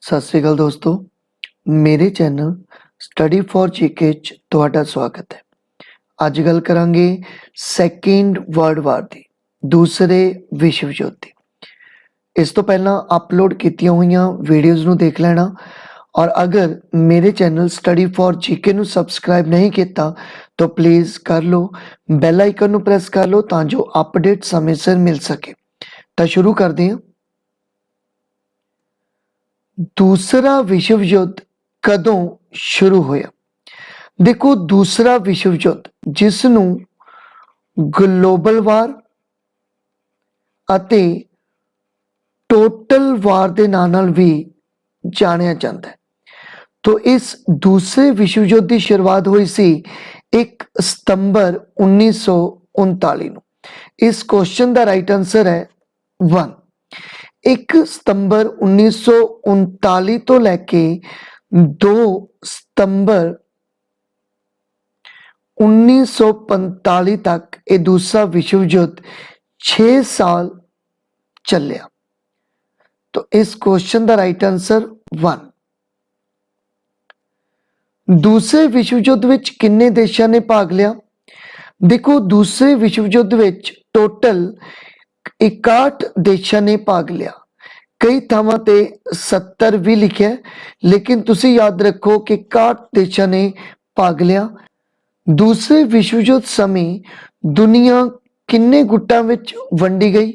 सत श्री अकाल दोस्तों, मेरे चैनल स्टडी फॉर जीके च तुहाडा स्वागत है। अज गल करांगे सैकेंड वर्ल्ड वार दी, दूसरे विश्व युद्ध दी। इस तो पहला अपलोड कीतियां हुईयां वीडियोज़ नूं देख लेना, और अगर मेरे चैनल स्टडी फॉर जीके नूं सबसक्राइब नहीं किया तो प्लीज़ कर लो, बैल आइकन नूं प्रेस कर लो तां जो अपडेट समय सिर मिल सके। तो शुरू करते हैं। दूसरा विश्व युद्ध कदों शुरू होया? देखो, दूसरा विश्व युद्ध जिसनूं ग्लोबल वार ਅਤੇ टोटल वार के नाम नाल भी जानिया जाता है। तो इस दूसरे विश्व युद्ध की शुरुआत हुई सी 1 सितंबर 1939 नूं। इस क्वेश्चन का राइट आंसर है 1। 1 सितंबर 1939 तो लैके 2 सितंबर 1945 तक ये दूसरा विश्व युद्ध 6 साल चलिया। तो इस क्वेश्चन का राइट आंसर 1। दूसरे विश्व युद्ध विच किन्ने देशों ने भाग लिया? देखो, दूसरे विश्व युद्ध विच टोटल 61 देशों ने भाग लिया। कई थावां ते 70 भी लिखा, लेकिन तुसी याद रखो कि 61 देशों ने भाग लिया। दूसरे विश्व युद्ध समय दुनिया किन्ने गुट्टां विच वंडी गई?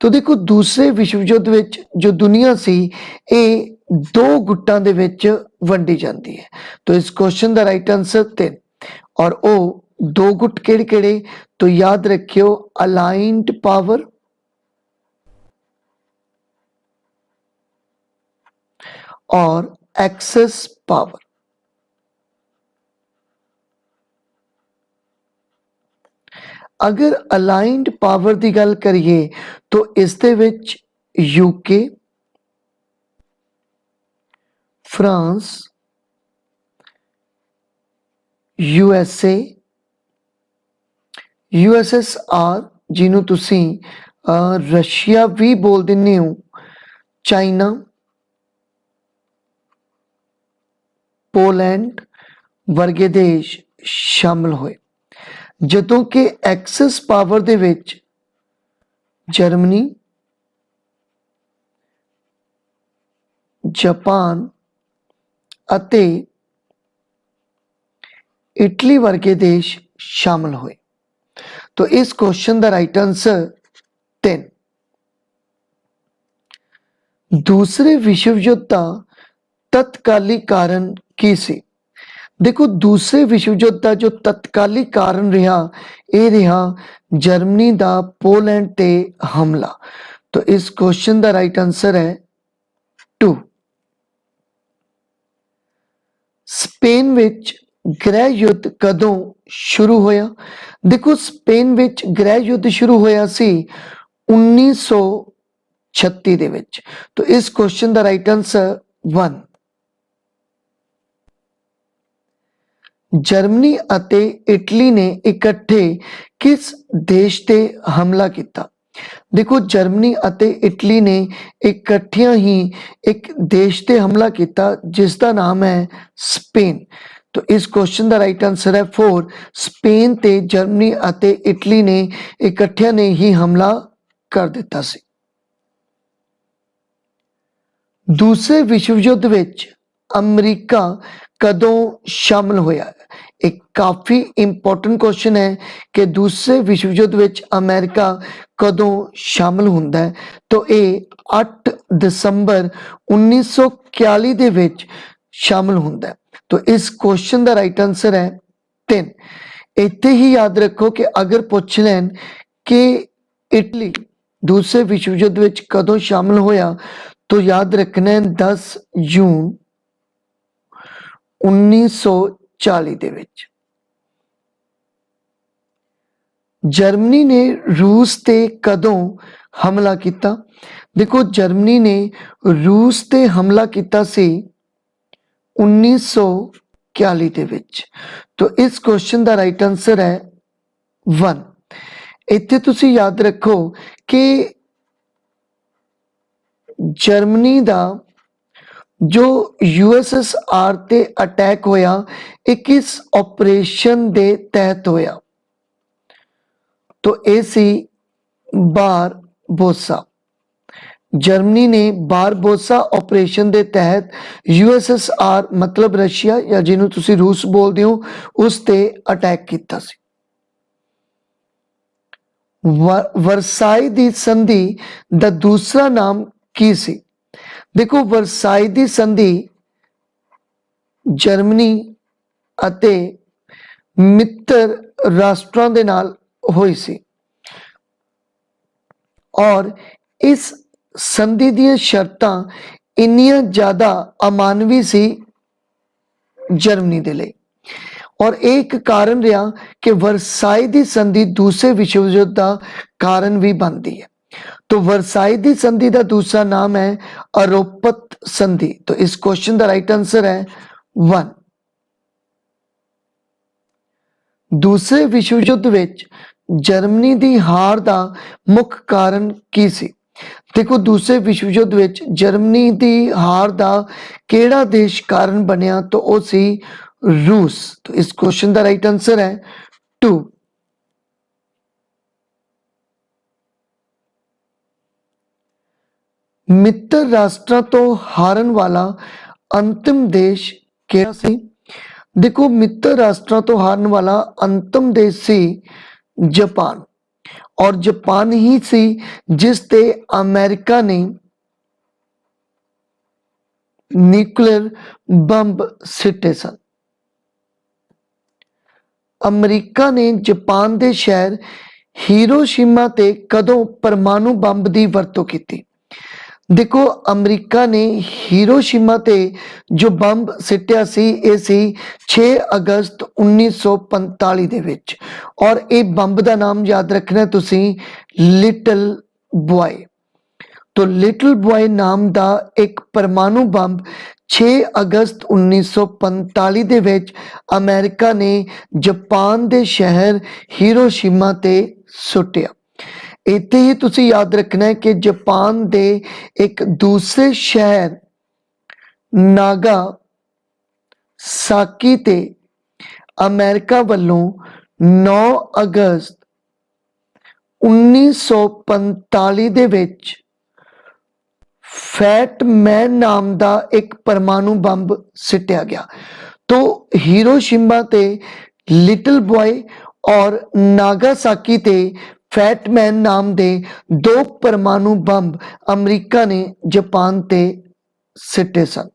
तो देखो, दूसरे विश्व युद्ध विच जो दुनिया सी ये 2 गुट्टां दे विच वंडी जाती है। तो इस क्वेश्चन का राइट आंसर 3। और वो 2 गुट केड़े केड़े? तो याद रखियो, अलाइंड पावर और एक्सेस पावर। अगर अलाइंड पावर की गल करिए तो इस दे विच यूके, फ्रांस, यूएसए, यूएसएसआर जिन्हों तुसी रशिया भी बोल दिंदे हो, चाइना, पोलैंड वर्गे देश शामिल होए। जदों कि एक्सेस पावर दे विच जर्मनी, जापान अते इटली वर्गे देश शामिल हुए। तो इस क्वेश्चन का राइट आंसर 3। दूसरे विश्व युद्ध का तत्काली कारण की सी? देखो, दूसरे विश्व युद्ध का जो तत्काली कारण रहा यह रहा जर्मनी का पोलैंड ते हमला। तो इस क्वेश्चन का राइट आंसर है 2। स्पेन विच गृह युद्ध कदों शुरू होया? देखो, स्पेन विच गृह युद्ध शुरू होया सी 1936 दे विच। तो इस क्वेश्चन का राइट आंसर 1। जर्मनी अते इटली ने इकट्ठे किस देश ते हमला किया? देखो, जर्मनी अते इटली ने इकट्ठियां ही एक देश ते हमला किया जिसका नाम है स्पेन। तो इस क्वेश्चन का राइट आंसर है 4। स्पेन ते जर्मनी अते इटली ने इकट्ठियां ने ही हमला कर दिता सी। दूसरे विश्व युद्ध विच अमरीका कदों शामिल होया? एक काफ़ी इंपॉर्टेंट क्वेश्चन है कि दूसरे विश्व युद्ध विच अमेरिका कदों शामिल हुंदा है। तो ये 8 दिसंबर 1941 दे विच शामिल हुंदा है। तो इस क्वेश्चन का राइट आंसर है 3। इत्थे ही याद रखो कि अगर पूछ लैन कि इटली दूसरे विश्व युद्ध विच कदों शामिल होया, तो याद रखना है 10 जून 1940 दे विच। जर्मनी ने रूस ते कदों हमला किया? देखो, जर्मनी ने रूस ते हमला किया सी 1941 दे विच। तो इस क्वेश्चन का राइट आंसर है 1। इत्थे तुसी याद रखो कि जर्मनी का जो यूएसएसआर ते अटैक होया ये किस ऑपरेशन दे तहत होया? तो ए सी बारबोसा। जर्मनी ने बारबोसा ऑपरेशन के तहत यूएसएसआर मतलब रशिया या जिन्हों तुसी रूस बोलते हो उस ते अटैक किया सी। वरसाई दी संधि दा दूसरा नाम की सी? देखो वरसाई दी संधि जर्मनी अते मित्र राष्ट्रों के नाल हुई सी और इस संधि दी शर्तां इन्नियां ज्यादा अमानवी सी जर्मनी दे लई और एक कारण रहा कि वरसाई दी संधि दूसरे विश्व युद्ध का कारण भी बनती है। तो वरसाई दी संधि का दूसरा नाम है आरोपत संधि। तो इस क्वेश्चन का राइट आंसर है 1। दूसरे विश्व युद्ध विच जर्मनी की हार का मुख्य कारण की सी? देखो दूसरे विश्व युद्ध विच जर्मनी की हार का केड़ा देश कारण बनया? तो वो सी रूस। तो इस क्वेश्चन का राइट आंसर है 2। मित्र राष्ट्र तो हारन वाला अंतिम देश केड़ा सी? देखो मित्र राष्ट्र तो हारन वाला अंतिम देश सी जापान और जापान ही सी जिस ते अमेरिका ने न्यूक्लियर बंब सिटे सन। अमरीका ने जापान के शहर हीरोशिमा ते कदों परमाणु बंब की वरतों की? देखो अमरीका ने हीरोशिमा ते जो बंब सिटिया सी ये सी 6 अगस्त 1945 दे विच और ये बंब का नाम याद रखना तुसी लिटिल बॉय। तो लिटिल बॉय नाम का एक परमाणु बंब 6 अगस्त 1945 दे विच अमेरिका ने जापान के शहर हीरोशिमा ते सुटिया। इत्थे ही तुसी याद रखना है कि जापान के एक दूसरे शहर नागा साकी ते अमेरिका वालों 9 अगस्त 1945 दे विच फैट मैन नाम का एक परमाणु बंब सिटिया गया। तो हीरोशिमा ते लिटिल बॉय और नागासाकी ते फैट मैन नाम दे 2 परमाणु बंब अमरीका ने जापान ते सिटे सन।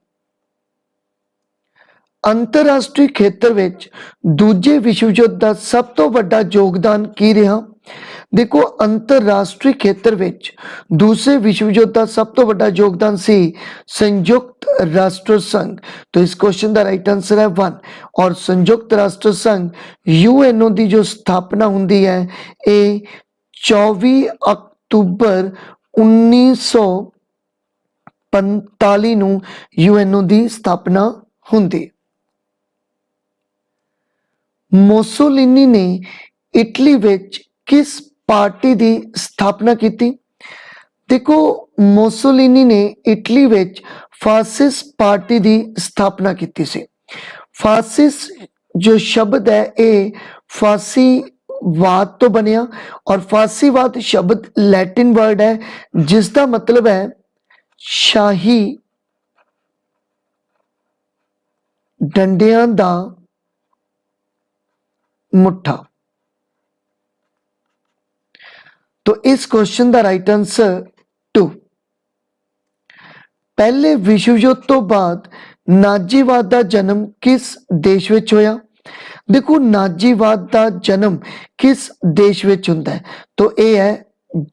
अंतरराष्ट्रीय खेत्र विच दूजे विश्व युद्ध का सब तो बड़ा योगदान की रहा? देखो अंतरराष्ट्रीय खेत्र विच दूसरे विश्व युद्ध का सब तो बड़ा योगदान सी संयुक्त राष्ट्र संघ। तो इस क्वेश्चन का राइट आंसर है 1 और संयुक्त राष्ट्र संघ यूएनओ की जो स्थापना होंगी है ये 24 अक्तूबर 1945 नूं यूएनओ की स्थापना होंगी। मोसोलिनी ने इटली विच किस पार्टी की स्थापना की? देखो मोसोलिनी ने इटली विच फासिस्ट पार्टी की स्थापना की सी। फासिस्ट जो शब्द है ये फासीवाद तो बनया और फासीवाद शब्द लैटिन वर्ड है जिसका मतलब है शाही डंडियां दा मुठा। तो इस क्वेश्चन का राइट आंसर 2। पहले विश्व युद्ध तो बाद नाजीवाद का जन्म किस देश विच होया? देखो नाजीवाद का जन्म किस देश विच हुंदा है? तो यह है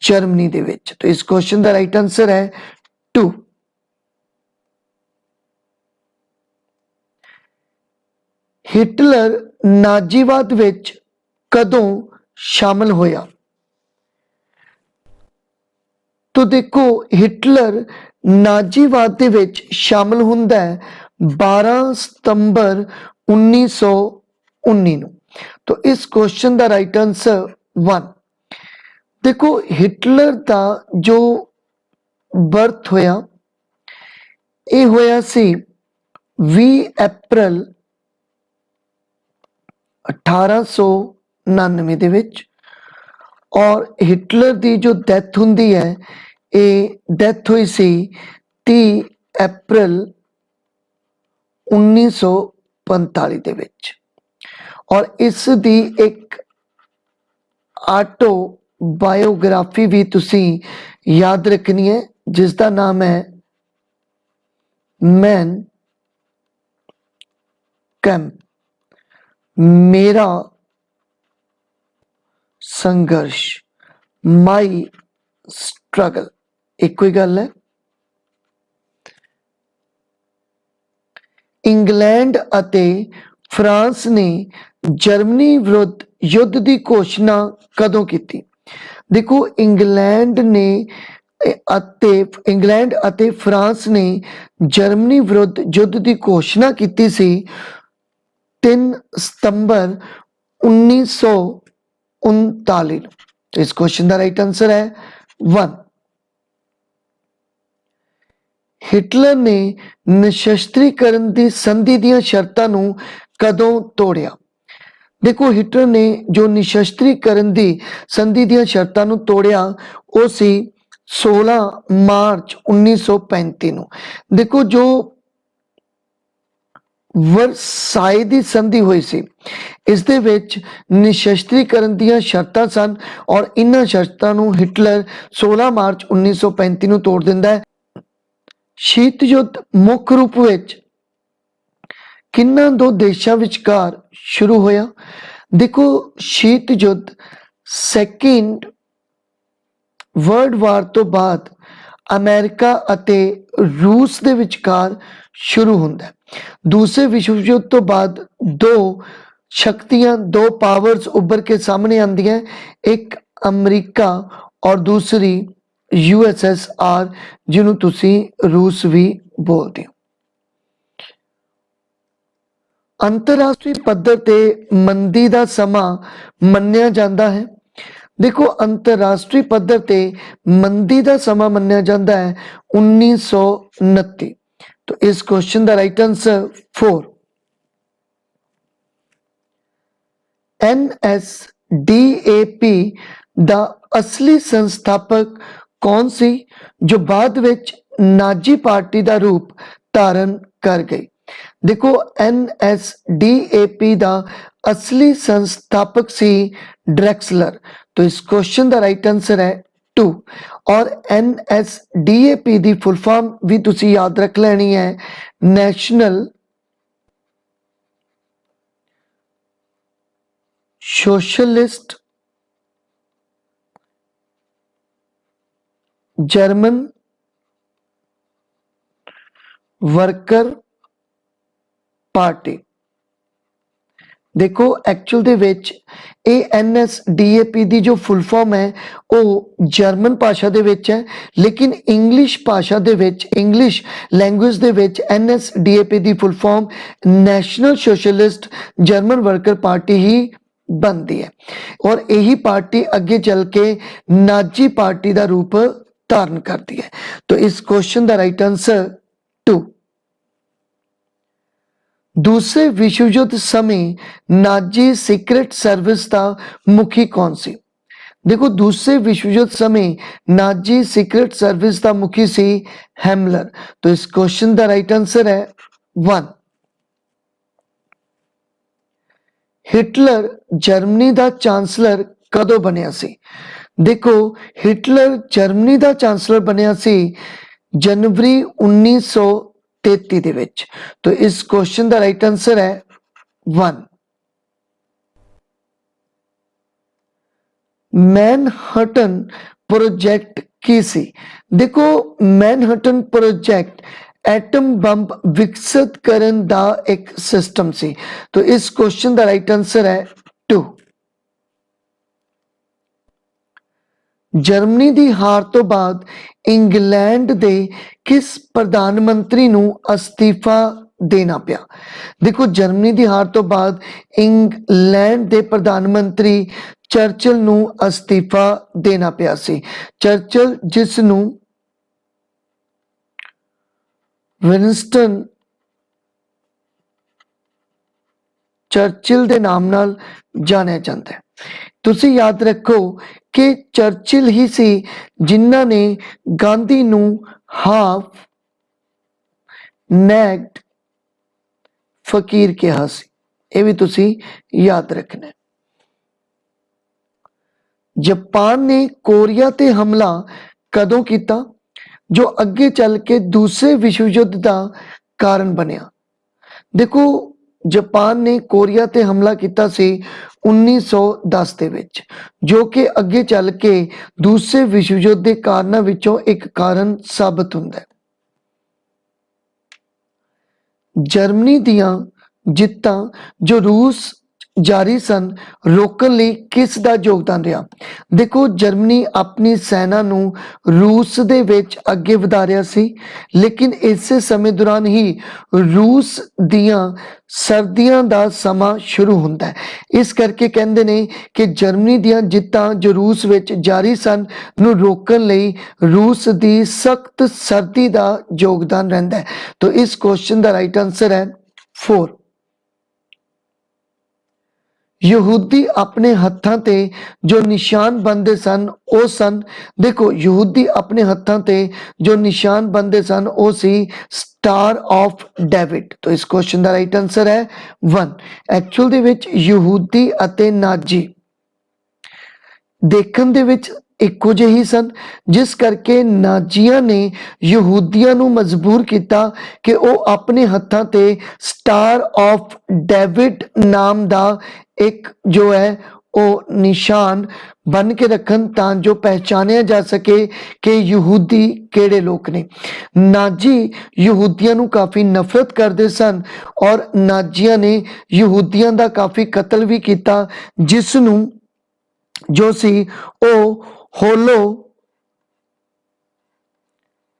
जर्मनी दे विच। तो इस क्वेश्चन का राइट आंसर है 2। हिटलर नाजीवाद विच कदों शामिल होया? तो देखो हिटलर नाजीवाद दे विच शामिल हुंदा है 12 सितंबर 1919 नूं। तो इस क्वेश्चन का राइट आंसर 1। देखो हिटलर का जो बर्थ होया ਇਹ ਹੋਇਆ ਸੀ 20 ਅਪ੍ਰੈਲ 1899 ਦੇ ਵਿੱਚ। ਔਰ ਹਿਟਲਰ ਦੀ ਜੋ ਡੈਥ ਹੁੰਦੀ ਹੈ, ਇਹ ਡੈਥ ਹੋਈ ਸੀ 30 ਅਪ੍ਰੈਲ 1945 ਦੇ ਵਿੱਚ। ਔਰ ਇਸ ਦੀ ਇੱਕ ਆਟੋ ਬਾਇਓਗ੍ਰਾਫੀ ਵੀ ਤੁਸੀਂ ਯਾਦ ਰੱਖਣੀ ਹੈ, ਜਿਸ ਦਾ ਨਾਮ ਹੈ ਮੈਨ ਕੈਂਪ, ਮੇਰਾ ਸੰਘਰਸ਼, ਮਾਈ ਸਟਰਗਲ, ਇੱਕੋ ਹੀ ਗੱਲ ਹੈ। ਇੰਗਲੈਂਡ ਅਤੇ ਫਰਾਂਸ ਨੇ ਜਰਮਨੀ ਵਿਰੁੱਧ ਯੁੱਧ ਦੀ ਘੋਸ਼ਣਾ ਕਦੋਂ ਕੀਤੀ? ਦੇਖੋ, ਇੰਗਲੈਂਡ ਅਤੇ ਫਰਾਂਸ ਨੇ ਜਰਮਨੀ ਵਿਰੁੱਧ ਯੁੱਧ ਦੀ ਘੋਸ਼ਣਾ ਕੀਤੀ ਸੀ 3 ਸਤੰਬਰ 1939 ਨੂੰ। ਇਸ ਕੁਐਸਚਨ ਦਾ ਰਾਈਟ ਆਂਸਰ ਹੈ 1। ਹਿਟਲਰ ਨੇ ਨਿਸ਼ਸਤਰੀਕਰਨ ਦੀ ਸੰਧੀ ਦੀਆਂ ਸ਼ਰਤਾਂ ਨੂੰ ਕਦੋਂ ਤੋੜਿਆ? ਦੇਖੋ, ਹਿਟਲਰ ਨੇ ਜੋ ਨਿਸ਼ਸਤਰੀਕਰਨ ਦੀ ਸੰਧੀ ਦੀਆਂ ਸ਼ਰਤਾਂ ਨੂੰ ਤੋੜਿਆ ਉਹ ਸੀ 16 ਮਾਰਚ 1935 ਨੂੰ। ਦੇਖੋ, ਜੋ ਵਰਸਾਏ ਦੀ ਸੰਧੀ ਹੋਈ ਸੀ, ਇਸ ਦੇ ਵਿੱਚ ਨਿਸ਼ਸਤਰੀਕਰਨ ਦੀਆਂ ਸ਼ਰਤਾਂ ਸਨ ਔਰ ਇਹਨਾਂ ਸ਼ਰਤਾਂ ਨੂੰ ਹਿਟਲਰ 16 ਮਾਰਚ 1935 ਨੂੰ ਤੋੜ ਦਿੰਦਾ ਹੈ। ਸ਼ੀਤ ਯੁੱਧ ਮੁੱਖ ਰੂਪ ਵਿੱਚ ਕਿਹਨਾਂ ਦੋ ਦੇਸ਼ਾਂ ਵਿਚਕਾਰ ਸ਼ੁਰੂ ਹੋਇਆ? ਦੇਖੋ, ਸ਼ੀਤ ਯੁੱਧ ਸੈਕਿੰਡ ਵਰਲਡ ਵਾਰ ਤੋਂ ਬਾਅਦ ਅਮਰੀਕਾ ਅਤੇ ਰੂਸ ਦੇ ਵਿਚਕਾਰ ਸ਼ੁਰੂ ਹੁੰਦਾ ਹੈ। ਦੂਸਰੇ ਵਿਸ਼ਵ ਯੁੱਧ ਤੋਂ ਬਾਅਦ ਦੋ ਸ਼ਕਤੀਆਂ, ਦੋ ਪਾਵਰਸ ਉੱਭਰ ਕੇ ਸਾਹਮਣੇ ਆਉਂਦੀਆਂ, ਇੱਕ ਅਮਰੀਕਾ ਔਰ ਦੂਸਰੀ USSR, ਜਿਹਨੂੰ ਤੁਸੀਂ ਰੂਸ ਵੀ ਬੋਲਦੇ ਹੋ। ਅੰਤਰਰਾਸ਼ਟਰੀ ਪੱਧਰ ਤੇ ਮੰਦੀ ਦਾ ਸਮਾਂ ਮੰਨਿਆ ਜਾਂਦਾ ਹੈ। ਦੇਖੋ, ਅੰਤਰਰਾਸ਼ਟਰੀ ਪੱਧਰ ਤੇ ਮੰਦੀ ਦਾ ਸਮਾਂ ਮੰਨਿਆ ਜਾਂਦਾ ਹੈ 1929। तो इस क्वेश्चन का राइट आंसर 4। NSDAP ਦਾ ਅਸਲੀ ਸੰਸਥਾਪਕ ਕੌਣ ਸੀ, ਜੋ ਬਾਅਦ ਵਿੱਚ ਨਾਜੀ ਪਾਰਟੀ ਦਾ ਰੂਪ ਧਾਰਨ ਕਰ ਗਈ? ਦੇਖੋ, NSDAP ਦਾ ਅਸਲੀ ਸੰਸਥਾਪਕ ਸੀ ਡ੍ਰੈਕਸਲਰ। तो इस क्वेश्चन का राइट आंसर है 2। और NSDAP ਦੀ ਫੁੱਲ ਫਾਰਮ ਵੀ ਤੁਸੀਂ ਯਾਦ ਰੱਖ ਲੈਣੀ ਹੈ, national socialist German worker party. ਦੇਖੋ, ਐਕਚੁਅਲ ਦੇ ਵਿੱਚ ਇਹ NSDAP ਦੀ ਜੋ ਫੁੱਲ ਫਾਰਮ ਹੈ ਉਹ ਜਰਮਨ ਭਾਸ਼ਾ ਦੇ ਵਿੱਚ ਹੈ, ਲੇਕਿਨ ਇੰਗਲਿਸ਼ ਭਾਸ਼ਾ ਦੇ ਵਿੱਚ, ਇੰਗਲਿਸ਼ ਲੈਂਗੁਏਜ ਦੇ ਵਿੱਚ NSDAP ਦੀ full form national socialist German worker party ਹੀ ਬਣਦੀ ਹੈ। ਔਰ ਇਹੀ ਪਾਰਟੀ ਅੱਗੇ ਚੱਲ ਕੇ ਨਾਜੀ ਪਾਰਟੀ ਦਾ ਰੂਪ ਧਾਰਨ ਕਰਦੀ ਹੈ। तो इस क्वेश्चन ਦਾ ਰਾਈਟ ਆਂਸਰ 2। दूसरे विश्व युद्ध समय नाजी सीक्रेट सर्विस का मुखी कौन सी? देखो, दूसरे विश्व युद्ध समय नाजी सीक्रेट सर्विस का मुखी सी हेमलर। तो इस क्वेश्चन का राइट आंसर है 1। हिटलर जर्मनी का चांसलर कदों बनिया सी? देखो, हिटलर जर्मनी का चांसलर बनिया सी जनवरी 1933 ਦੇ ਵਿੱਚ। तो इस क्वेश्चन का राइट आंसर है 1। मैनहट्टन प्रोजेक्ट की सी? देखो, मैनहट्टन प्रोजेक्ट एटम बंब विकसित करन दा एक सिस्टम सी। तो इस क्वेश्चन का राइट आंसर है 2। ਜਰਮਨੀ ਦੀ ਹਾਰ ਤੋਂ ਬਾਅਦ ਇੰਗਲੈਂਡ ਦੇ ਕਿਸ ਪ੍ਰਧਾਨ ਮੰਤਰੀ ਨੂੰ ਅਸਤੀਫਾ ਦੇਣਾ ਪਿਆ? ਦੇਖੋ, ਜਰਮਨੀ ਦੀ ਹਾਰ ਤੋਂ ਬਾਅਦ ਇੰਗਲੈਂਡ ਦੇ ਪ੍ਰਧਾਨ ਮੰਤਰੀ ਚਰਚਿਲ ਨੂੰ ਅਸਤੀਫਾ ਦੇਣਾ ਪਿਆ ਸੀ। ਚਰਚਿਲ, ਜਿਸ ਨੂੰ ਵਿੰਸਟਨ ਚਰਚਿਲ ਦੇ ਨਾਮ ਨਾਲ ਜਾਣਿਆ ਜਾਂਦਾ ਹੈ। ਤੁਸੀਂ ਯਾਦ ਰੱਖੋ ਕਿ ਚਰਚਿਲ ਹੀ ਸੀ ਜਿਨ੍ਹਾਂ ਨੇ ਗਾਂਧੀ ਨੂੰ ਹਾਫ ਨੈਕਡ ਫਕੀਰ ਕਿਹਾ ਸੀ। ਇਹ ਵੀ ਤੁਸੀਂ ਯਾਦ ਰੱਖਣਾ ਹੈ। ਜਾਪਾਨ ਨੇ ਕੋਰੀਆ ਤੇ ਹਮਲਾ ਕਦੋਂ ਕੀਤਾ, ਜੋ ਅੱਗੇ ਚੱਲ ਕੇ ਦੂਸਰੇ ਵਿਸ਼ਵ ਯੁੱਧ ਦਾ ਕਾਰਨ ਬਣਿਆ? ਦੇਖੋ, ਜਾਪਾਨ ਨੇ ਕੋਰੀਆ ਤੇ ਹਮਲਾ ਕੀਤਾ ਸੀ 1910 ਦੇ ਵਿੱਚ, ਜੋ ਕਿ ਅੱਗੇ ਚੱਲ ਕੇ ਦੂਸਰੇ ਵਿਸ਼ਵ ਯੁੱਧ ਦੇ ਕਾਰਨਾਂ ਵਿੱਚੋਂ ਇੱਕ ਕਾਰਨ ਸਾਬਤ ਹੁੰਦਾ ਹੈ। ਜਰਮਨੀ ਦੀਆਂ ਜਿੱਤਾਂ ਜੋ ਰੂਸ ਜਾਰੀ ਸਨ ਰੋਕਣ ਲਈ ਕਿਸ ਦਾ ਯੋਗਦਾਨ ਰਿਹਾ? ਦੇਖੋ, ਜਰਮਨੀ ਆਪਣੀ ਸੈਨਾ ਨੂੰ ਰੂਸ ਦੇ ਵਿੱਚ ਅੱਗੇ ਵਧਾ ਰਿਹਾ ਸੀ, ਲੇਕਿਨ ਇਸੇ ਸਮੇਂ ਦੌਰਾਨ ਹੀ ਰੂਸ ਦੀਆਂ ਸਰਦੀਆਂ ਦਾ ਸਮਾਂ ਸ਼ੁਰੂ ਹੁੰਦਾ ਹੈ। ਇਸ ਕਰਕੇ ਕਹਿੰਦੇ ਨੇ ਕਿ ਜਰਮਨੀ ਦੀਆਂ ਜਿੱਤਾਂ ਜੋ ਰੂਸ ਵਿੱਚ ਜਾਰੀ ਸਨ ਨੂੰ ਰੋਕਣ ਲਈ ਰੂਸ ਦੀ ਸਖਤ ਸਰਦੀ ਦਾ ਯੋਗਦਾਨ ਰਹਿੰਦਾ ਹੈ। ਤਾਂ ਇਸ ਕੁਐਸਚਨ ਦਾ ਰਾਈਟ ਆਨਸਰ ਹੈ 4। ਯਹੂਦੀ ਆਪਣੇ ਹੱਥਾਂ ਤੇ ਜੋ ਨਿਸ਼ਾਨ ਬੰਨਦੇ ਸਨ ਉਹ ਸਨ, ਦੇਖੋ, ਯਹੂਦੀ ਆਪਣੇ ਹੱਥਾਂ ਤੇ ਜੋ ਨਿਸ਼ਾਨ ਬੰਨਦੇ ਸਨ ਉਹ ਸੀ ਸਟਾਰ ਆਫ ਡੇਵਿਡ। ਤਾਂ ਇਸ ਕੁਐਸਚਨ ਦਾ ਰਾਈਟ ਆਨਸਰ ਹੈ 1। ਐਕਚੁਅਲ ਦੇ ਵਿੱਚ ਯਹੂਦੀ ਅਤੇ ਨਾਜੀ ਦੇਖਣ ਦੇ ਵਿੱਚ ਇੱਕੋ ਜਿਹੇ ਹੀ ਸਨ, ਜਿਸ ਕਰਕੇ ਨਾਜ਼ੀਆਂ ਨੇ ਯਹੂਦੀਆਂ ਨੂੰ ਮਜਬੂਰ ਕੀਤਾ ਕਿ ਉਹ ਆਪਣੇ ਹੱਥਾਂ ਤੇ ਸਟਾਰ ਆਫ ਡੇਵਿਡ ਨਾਮ ਦਾ ਇੱਕ ਜੋ ਹੈ ਉਹ ਨਿਸ਼ਾਨ ਬਣ ਕੇ ਰੱਖਣ, ਤਾਂ ਜੋ ਪਹਿਚਾਣਿਆ ਜਾ ਸਕੇ ਕਿ ਯਹੂਦੀ ਕਿਹੜੇ ਲੋਕ ਨੇ। ਨਾਜੀ ਯਹੂਦੀਆਂ ਨੂੰ ਕਾਫੀ ਨਫ਼ਰਤ ਕਰਦੇ ਸਨ ਔਰ ਨਾਜ਼ੀਆਂ ਨੇ ਯਹੂਦੀਆਂ ਦਾ ਕਾਫੀ ਕਤਲ ਵੀ ਕੀਤਾ, ਜਿਸ ਨੂੰ ਜੋ ਸੀ ਉਹ ਹੋਲੋ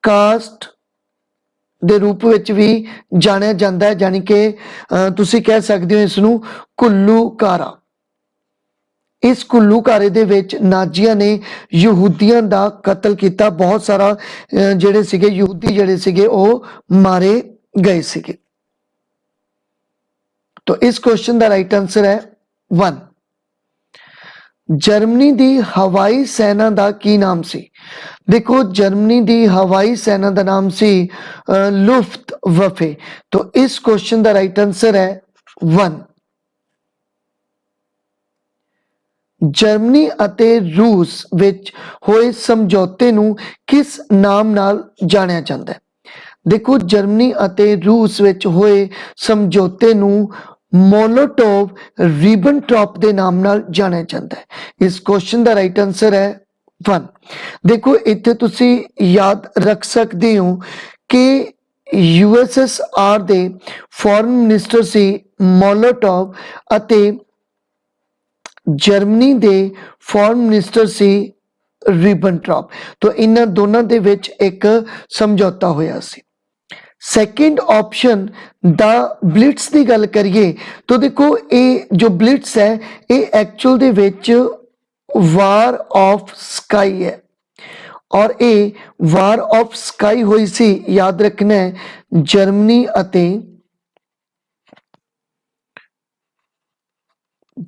ਕਾਸਟ ਦੇ ਰੂਪ ਵਿੱਚ ਵੀ ਜਾਣਿਆ ਜਾਂਦਾ ਹੈ, ਜਾਣੀ ਕਿ ਤੁਸੀਂ ਕਹਿ ਸਕਦੇ ਹੋ ਇਸ ਨੂੰ ਘੁੱਲੂਕਾਰਾ। ਇਸ ਘੁੱਲੂਕਾਰੇ ਦੇ ਵਿੱਚ ਨਾਜ਼ੀਆਂ ਨੇ ਯਹੂਦੀਆਂ ਦਾ ਕਤਲ ਕੀਤਾ, ਬਹੁਤ ਸਾਰਾ ਜਿਹੜੇ ਸੀਗੇ ਯਹੂਦੀ ਜਿਹੜੇ ਸੀਗੇ ਉਹ ਮਾਰੇ ਗਏ ਸੀਗੇ। ਤਾਂ ਇਸ ਕੁਐਸਚਨ ਦਾ ਰਾਈਟ ਆਨਸਰ ਹੈ 1। ਜਰਮਨੀ ਦੀ ਹਵਾਈ ਸੈਨਾ ਦਾ ਕੀ ਨਾਮ ਸੀ? ਦੇਖੋ, ਜਰਮਨੀ ਦੀ ਹਵਾਈ ਸੈਨਾ ਦਾ ਨਾਮ ਸੀ ਲੁਫਟਵਾਫੇ। ਤਾਂ ਇਸ ਕੁਐਸਚਨ ਦਾ ਰਾਈਟ ਆਨਸਰ ਹੈ 1। ਜਰਮਨੀ ਅਤੇ ਰੂਸ ਵਿੱਚ ਹੋਏ ਸਮਝੌਤੇ ਨੂੰ ਕਿਸ ਨਾਮ ਨਾਲ ਜਾਣਿਆ ਜਾਂਦਾ ਹੈ? ਦੇਖੋ, ਜਰਮਨੀ ਅਤੇ ਰੂਸ ਵਿੱਚ ਹੋਏ ਸਮਝੌਤੇ ਨੂੰ ਮੋਲੋਟੋਵ ਰਿਬਨਟ੍ਰੋਪ ਦੇ ਨਾਮ ਨਾਲ ਜਾਣਿਆ ਜਾਂਦਾ ਹੈ। ਇਸ ਕੁਐਸਚਨ ਦਾ ਰਾਈਟ ਆਨਸਰ ਹੈ 1। ਦੇਖੋ, ਇੱਥੇ ਤੁਸੀਂ ਯਾਦ ਰੱਖ ਸਕਦੇ ਹੋ ਕਿ USSR ਦੇ ਫੋਰਨ ਮਿਨਿਸਟਰ ਸੀ ਮੋਲੋਟੋਵ ਅਤੇ ਜਰਮਨੀ ਦੇ ਫੋਰਨ ਮਿਨਿਸਟਰ ਸੀ ਰਿਬਨਟ੍ਰੋਪ। ਤਾਂ ਇਹਨਾਂ ਦੋਨਾਂ ਦੇ ਵਿੱਚ ਇੱਕ ਸਮਝੌਤਾ ਹੋਇਆ ਸੀ। ਸੈਕਿੰਡ ਆਪਸ਼ਨ ਦਾ ਬਲਿਟਸ ਦੀ ਗੱਲ ਕਰੀਏ ਤਾਂ ਦੇਖੋ, ਇਹ ਜੋ ਬਲਿਟਸ ਹੈ ਇਹ ਐਕਚੁਅਲ ਦੇ ਵਿੱਚ ਵਾਰ ਆਫ ਸਕਾਈ ਹੈ, ਔਰ ਇਹ ਵਾਰ ਆਫ ਸਕਾਈ ਹੋਈ ਸੀ, ਯਾਦ ਰੱਖਣਾ ਹੈ, ਜਰਮਨੀ ਅਤੇ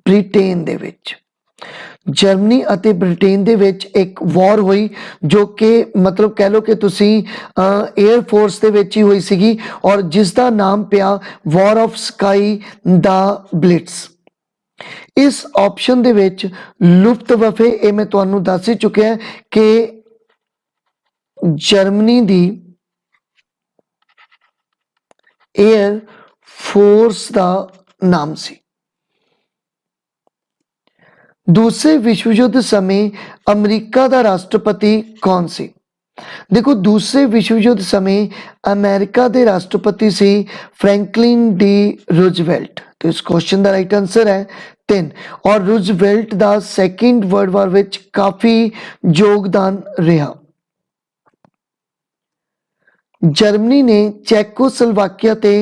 ਬ੍ਰਿਟੇਨ ਦੇ ਵਿੱਚ। ਜਰਮਨੀ ਅਤੇ ਬ੍ਰਿਟੇਨ ਦੇ ਵਿੱਚ ਇੱਕ ਵਾਰ ਹੋਈ, ਜੋ ਕਿ ਮਤਲਬ ਕਹਿ ਲਓ ਕਿ ਤੁਸੀਂ 에ਅਰ ਫੋਰਸ ਦੇ ਵਿੱਚ ਹੀ ਹੋਈ ਸੀਗੀ, ਔਰ ਜਿਸ ਦਾ ਨਾਮ ਪਿਆ ਵਾਰ ਆਫ ਸਕਾਈ ਦਾ ਬਲਿਟਸ। ਇਸ ਆਪਸ਼ਨ ਦੇ ਵਿੱਚ ਲੁਫਟਵਾਫੇ, ਇਹ ਮੈਂ ਤੁਹਾਨੂੰ ਦੱਸ ਹੀ ਚੁੱਕਿਆ ਕਿ ਜਰਮਨੀ ਦੀ 에ਅਰ ਫੋਰਸ ਦਾ ਨਾਮ ਸੀ। ਦੂਸਰੇ ਵਿਸ਼ਵ ਯੁੱਧ ਸਮੇਂ ਅਮਰੀਕਾ ਦਾ ਰਾਸ਼ਟਰਪਤੀ ਕੌਣ ਸੀ? ਦੇਖੋ, ਦੂਸਰੇ ਵਿਸ਼ਵ ਯੁੱਧ ਸਮੇਂ ਅਮਰੀਕਾ ਦੇ ਰਾਸ਼ਟਰਪਤੀ ਸੀ ਫ੍ਰੈਂਕਲਿਨ ਡੀ ਰੂਜ਼ਵੈਲਟ। तो इस क्वेश्चन का राइट आंसर है 3। और रूजवेल्ट का सेकेंड वर्ल्ड वार विच काफी योगदान रहा। जर्मनी ने चेकोस्लोवाकिया ते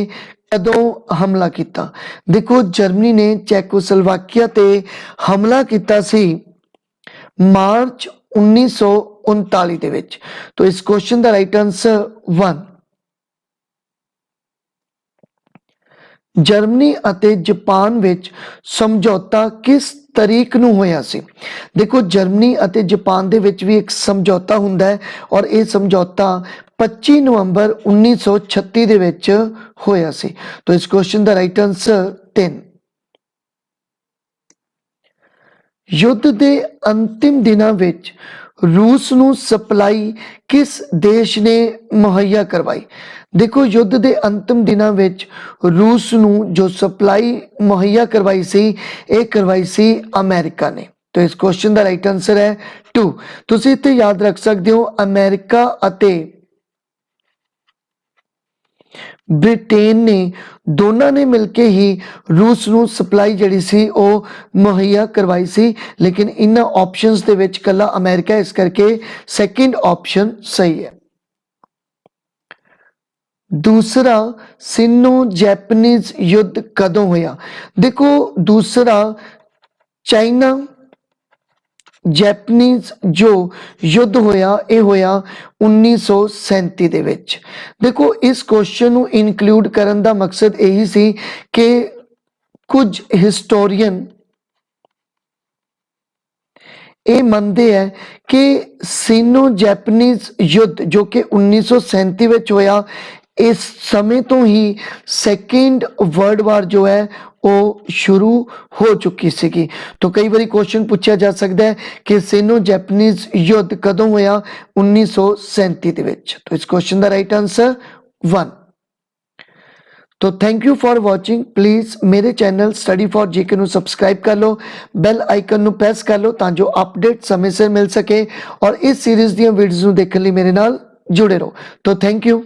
कदों हमला किया? देखो, जर्मनी ने चेकोस्लोवाकिया ते हमला किया सी मार्च 1939 दे विच। तो इस क्वेश्चन का राइट आंसर 1। ਜਰਮਨੀ ਅਤੇ ਜਾਪਾਨ ਵਿੱਚ ਸਮਝੌਤਾ ਕਿਸ ਤਰੀਕ ਨੂੰ ਹੋਇਆ ਸੀ? ਦੇਖੋ ਜਰਮਨੀ ਅਤੇ ਜਾਪਾਨ ਦੇ ਵਿੱਚ ਵੀ ਇੱਕ ਸਮਝੌਤਾ ਹੁੰਦਾ ਹੈ ਔਰ ਇਹ ਸਮਝੌਤਾ 25 ਨਵੰਬਰ 1936 ਦੇ ਵਿੱਚ ਹੋਇਆ ਸੀ। ਤਾਂ ਇਸ ਕੁਐਸਚਨ ਦਾ ਰਾਈਟ ਆਨਸਰ 3। ਯੁੱਧ ਦੇ ਅੰਤਿਮ ਦਿਨਾਂ ਵਿੱਚ ਰੂਸ ਨੂੰ ਸਪਲਾਈ ਕਿਸ ਦੇਸ਼ ਨੇ ਮੁਹੱਈਆ ਕਰਵਾਈ? ਦੇਖੋ ਯੁੱਧ ਦੇ ਅੰਤਿਮ ਦਿਨਾਂ ਵਿੱਚ ਰੂਸ ਨੂੰ ਜੋ ਸਪਲਾਈ ਮੁਹੱਈਆ ਕਰਵਾਈ ਸੀ ਇਹ ਕਰਵਾਈ ਸੀ ਅਮਰੀਕਾ ਨੇ। ਤਾਂ ਇਸ ਕੁਐਸਚਨ ਦਾ ਰਾਈਟ ਆਨਸਰ ਹੈ 2। ਤੁਸੀਂ ਇੱਥੇ ਯਾਦ ਰੱਖ ਸਕਦੇ ਹੋ ਅਮਰੀਕਾ ਅਤੇ ਬ੍ਰਿਟੇਨ ਨੇ ਦੋਨਾਂ ਨੇ ਮਿਲ ਕੇ ਹੀ ਰੂਸ ਨੂੰ ਸਪਲਾਈ ਜਿਹੜੀ ਸੀ ਉਹ ਮੁਹੱਈਆ ਕਰਵਾਈ ਸੀ, ਲੇਕਿਨ ਇਹਨਾਂ ਆਪਸ਼ਨਸ ਦੇ ਵਿੱਚ ਕੱਲਾ ਅਮਰੀਕਾ, ਇਸ ਕਰਕੇ ਸੈਕਿੰਡ ਆਪਸ਼ਨ ਸਹੀ ਹੈ। ਦੂਸਰਾ ਸਿਨੋ ਜੈਪਨੀਜ਼ ਯੁੱਧ ਕਦੋਂ ਹੋਇਆ? ਦੇਖੋ ਦੂਸਰਾ ਚਾਈਨਾ ਜੈਪਨੀਜ਼ ਜੋ ਯੁੱਧ ਹੋਇਆ ਇਹ ਹੋਇਆ 1937 ਦੇ ਵਿੱਚ। ਦੇਖੋ ਇਸ ਕੁਐਸਚਨ ਨੂੰ ਇਨਕਲੂਡ ਕਰਨ ਦਾ ਮਕਸਦ ਇਹੀ ਸੀ ਕਿ ਕੁਝ ਹਿਸਟੋਰੀਅਨ ਇਹ ਮੰਨਦੇ ਹੈ ਕਿ ਸਿਨੋ ਜੈਪਨੀਜ਼ ਯੁੱਧ ਜੋ ਕਿ 1937 ਵਿੱਚ ਹੋਇਆ, ਇਸ ਸਮੇਂ ਤੋਂ ਹੀ ਸੈਕਿੰਡ ਵਰਲਡ ਵਾਰ ਜੋ ਹੈ ਉਹ ਸ਼ੁਰੂ ਹੋ ਚੁੱਕੀ ਸੀਗੀ। ਤਾਂ ਕਈ ਵਾਰੀ ਕੁਐਸਚਨ ਪੁੱਛਿਆ ਜਾ ਸਕਦਾ ਹੈ ਕਿ ਸਿਨੋ ਜੈਪਨੀਜ਼ ਯੁੱਧ ਕਦੋਂ ਹੋਇਆ? 1937 ਦੇ ਵਿੱਚ। ਤਾਂ ਇਸ ਕੁਐਸਚਨ ਦਾ ਰਾਈਟ ਆਨਸਰ 1। तो thank you for watching. Please मेरे चैनल स्टडी फॉर जीके ਨੂੰ ਸਬਸਕ੍ਰਾਈਬ ਕਰ ਲਓ, ਬੈਲ ਆਈਕਨ ਨੂੰ ਪ੍ਰੈਸ ਕਰ ਲਓ ਤਾਂ ਜੋ ਅਪਡੇਟ ਸਮੇਂ ਸਿਰ ਮਿਲ ਸਕੇ ਔਰ ਇਸ ਸੀਰੀਜ਼ ਦੀਆਂ ਵੀਡੀਓਜ਼ ਨੂੰ ਦੇਖਣ ਲਈ ਮੇਰੇ ਨਾਲ ਜੁੜੇ ਰਹੋ। तो थैंक यू।